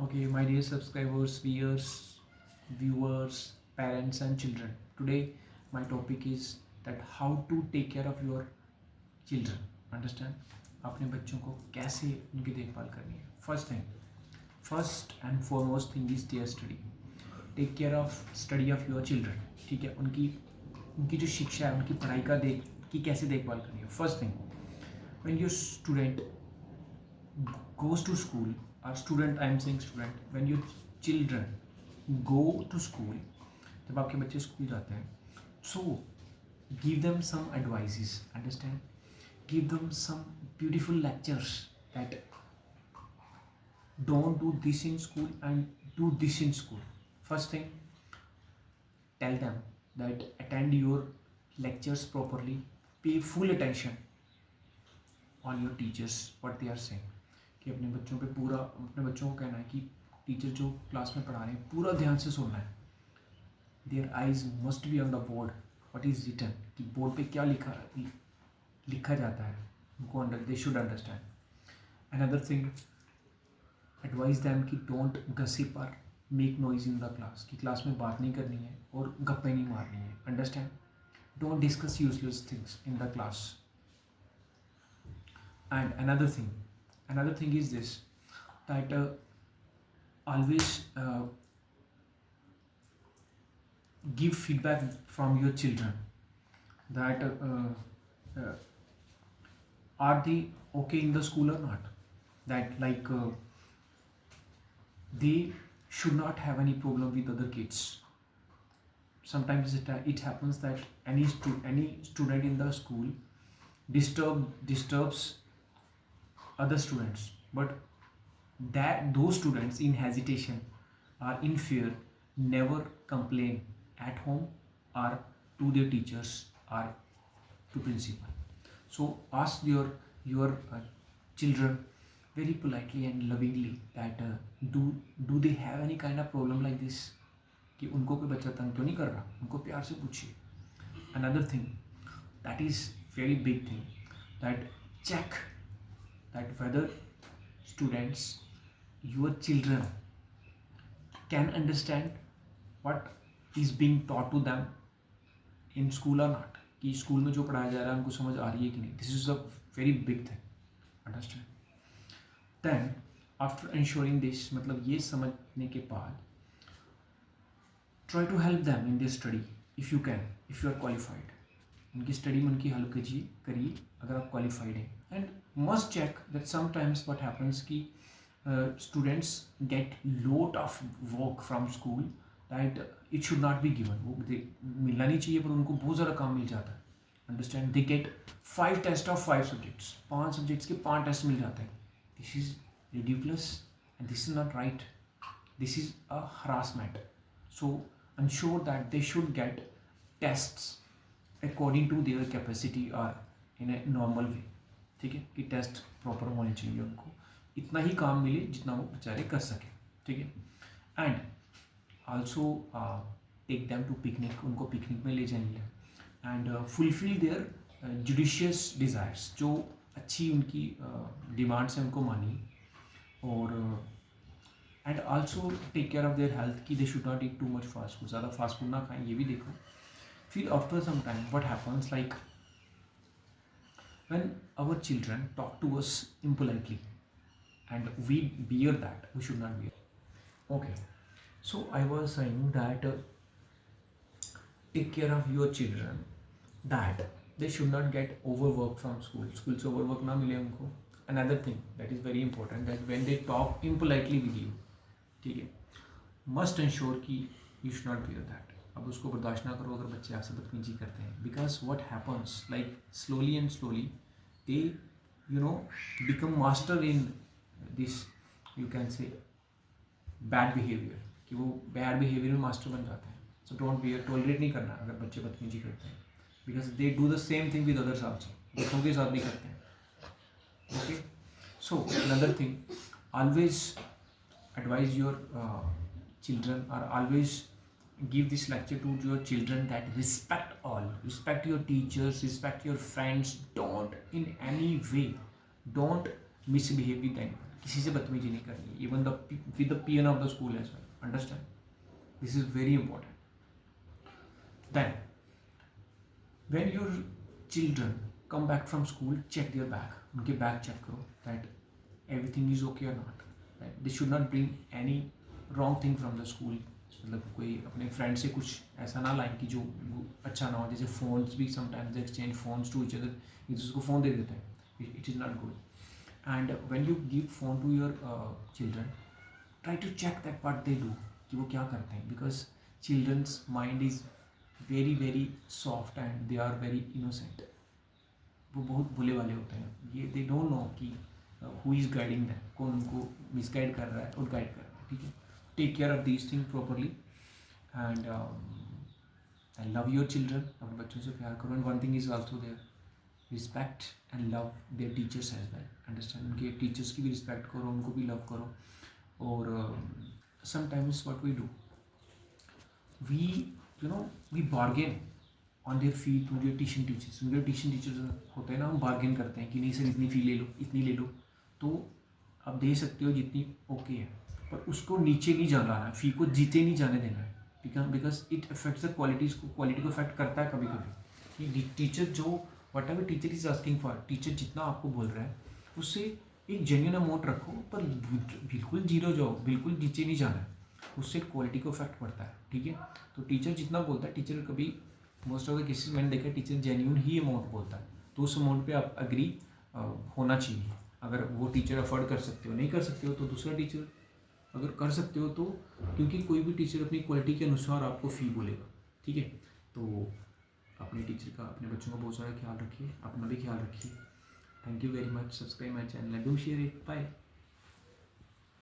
Okay, my dear subscribers, viewers, parents, and children. Today, my topic is that how to take care of your children. Understand? अपने बच्चों को कैसे उनकी देखभाल करनी है. First and foremost thing is their study. Take care of study of your children. ठीक है, उनकी उनकी जो शिक्षा है, उनकी पढ़ाई की कैसे देखभाल करनी है. First thing, when your student goes to school, or student, I am saying student, when your children go to school, जब आपके बच्चे स्कूल जाते हैं, so give them some advices, understand, give them some beautiful lectures that don't do this in school and do this in school. First thing, tell them that attend your lectures properly, pay full attention on your teachers what they are saying. कि अपने बच्चों को कहना है कि teacher जो class में पढ़ा रहे हैं पूरा ध्यान से सुनना है. Their eyes must be on the board, what is written, कि बोर्ड पे क्या लिखा जाता है, उनको they should understand. Another thing, advise them कि डोंट गसिप और make noise in the class, कि क्लास में बात नहीं करनी है और गप्पे नहीं मारनी है. Understand, don't discuss useless things in the class. And another thing is this, that always give feedback from your children, that are they okay in the school or not, that they should not have any problem with other kids. Sometimes it happens that any student in the school disturbs other students, but that those students in hesitation or in fear never complain at home or to their teachers or to principal. So ask your children very politely and lovingly that do they have any kind of problem like this, कि उनको कोई बच्चा तंग तो नहीं कर रहा, उनको प्यार से पूछिए. Another thing, that is very big thing, that check that whether students, your children, can understand what is being taught to them in school or not, कि स्कूल में जो पढ़ाया जा रहा है उनको समझ आ रही है कि नहीं. This is a very big thing. Understand. Then after ensuring this, मतलब ये समझने के बाद, try to help them in this study if you can, if you are qualified. उनकी स्टडी में उनकी हेल्प करिए अगर आप क्वालिफाइड हैं. And must check that sometimes what happens कि students get lot of work from school that it should not be given. वो मिलना नहीं चाहिए पर उनको बहुत ज़्यादा काम मिल जाता है. Understand, they get 5 tests of 5 subjects, 5 subjects के 5 टेस्ट मिल जाते हैं. This is ridiculous and this is not right. This is a harassment. So ensure that they should get tests according to their capacity or in a normal way. ठीक है, कि test proper होने चाहिए, उनको इतना ही काम मिले जितना वो बेचारे कर सकें. ठीक है. And also take them to picnic, उनको पिकनिक में ले जाइए. And fulfil their judicious desires, जो अच्छी उनकी डिमांड्स हैं उनको मानिए. और and also take care of their health, कि they should not eat too much fast food, ज़्यादा फास्ट फूड ना खाएं, ये भी देखो. फिर after some time what happens, like when our children talk to us impolitely and we bear that, we should not bear. Okay, so I was saying that take care of your children, that they should not get overwork from school से overwork ना मिले उनको. Another thing that is very important, that when they talk impolitely with you, ठीक है, must ensure कि you should not bear that. अब उसको बर्दाश्त ना करो अगर बच्चे आपसे बदतमीजी करते हैं, because what happens, like slowly and slowly they become master in this, you can say bad behaviour, कि वो बैड बिहेवियर में मास्टर बन जाते हैं. सो डोंट बियर, टॉलरेट नहीं करना अगर बच्चे बदतमीजी करते हैं, because they do the same thing with others also, दूसरों के साथ भी करते हैं. Okay, so another thing, always advise your children, or always give this lecture to your children, that respect all, respect your teachers, respect your friends, don't in any way, don't misbehave with anyone. किसी से बदतमीजी नहीं करनी है, even the with the peon of the school as well, understand, this is very important. Then when your children come back from school, check their bag, उनके bag check करो that everything is okay और not, that they should not bring any wrong thing from the school. मतलब कोई अपने friend से कुछ ऐसा ना लाए कि जो अच्छा ना हो, जैसे फ़ोन्स भी sometimes they exchange phones to each other, एक दूसरे को फ़ोन दे देते हैं, it is not good. And when you give phone to your children, try to check that what they do, कि वो क्या करते हैं, because childrens mind is very very soft and they are very innocent. वो बहुत भोले वाले होते हैं, ये दे डोंट नो कि हु इज़ गाइडिंग दैम, कौन उनको मिसगाइड कर रहा है और गाइड कर रहा है. ठीक है, take care of these thing properly and love your children. अपने बच्चों से प्यार करो. And one thing is also there, respect and love their teachers as well, understand, उनके टीचर्स की भी रिस्पेक्ट करो, उनको भी लव करो. और sometimes what we do, we we bargain on their fee to their tuition teachers. उनके tuition teachers होते हैं ना, हम बार्गेन करते हैं कि नहीं सर इतनी फ़ी ले लो, इतनी ले लो, तो आप दे सकते हो जितनी ओके है, पर उसको नीचे नहीं जाना है, फ़ी को जीते नहीं जाने देना है, because it affects the quality को अफेक्ट करता है कभी कभी. कि टीचर जो what ever teacher is asking for, teacher जितना आपको बोल रहा है उससे एक जेन्युइन अमाउंट रखो, पर बिल्कुल जीरो जाओ, बिल्कुल नीचे नहीं जाना है, उससे क्वालिटी को अफेक्ट पड़ता है. ठीक है, तो टीचर जितना बोलता है, टीचर कभी मोस्ट ऑफ द केसेस मैंने देखा टीचर जेन्यून ही अमाउंट बोलता है, तो उस अमाउंट पे आप अग्री होना चाहिए. अगर वो टीचर अफोर्ड कर सकते हो, नहीं कर सकते हो तो दूसरा टीचर, अगर कर सकते हो तो, क्योंकि कोई भी टीचर अपनी क्वालिटी के अनुसार आपको फ़ी बोलेगा. ठीक है, तो अपने टीचर का, अपने बच्चों का बहुत सारा ख्याल रखिए, अपना भी ख्याल रखिए. Thank you very much. Subscribe my channel, do share it. Bye.